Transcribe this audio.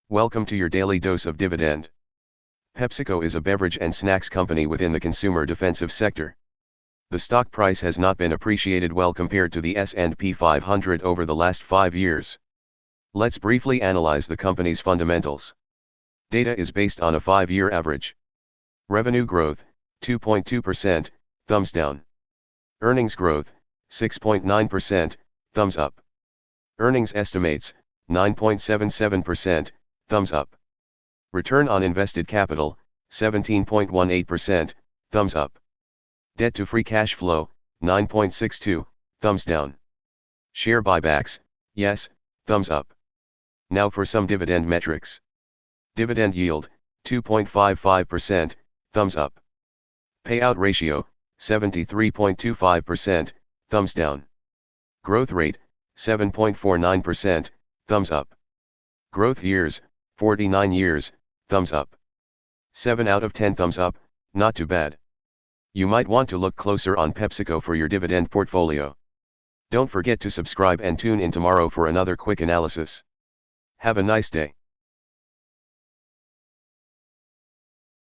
Welcome to your daily dose of dividend. Pepsico is a beverage and snacks company within the consumer defensive sector. The stock price has not been appreciated well compared to the S&P 500 over the last 5 years. Let's briefly analyze the company's fundamentals. Data is based on a 5-year average. Revenue growth, 2.2%, thumbs down. Earnings growth, 6.9%, thumbs up. Earnings estimates, 9.77%, thumbs up. Return on invested capital, 17.18%, thumbs up. Debt to free cash flow, 9.62, thumbs down. Share buybacks, yes, thumbs up. Now for some dividend metrics. Dividend yield, 2.55%, thumbs up. Payout ratio, 73.25%, thumbs down. Growth rate, 7.49%, thumbs up. Growth years, 49 years, thumbs up. 7 out of 10 thumbs up, not too bad. You might want to look closer on Pepsico for your dividend portfolio. Don't forget to subscribe and tune in tomorrow for another quick analysis. Have a nice day.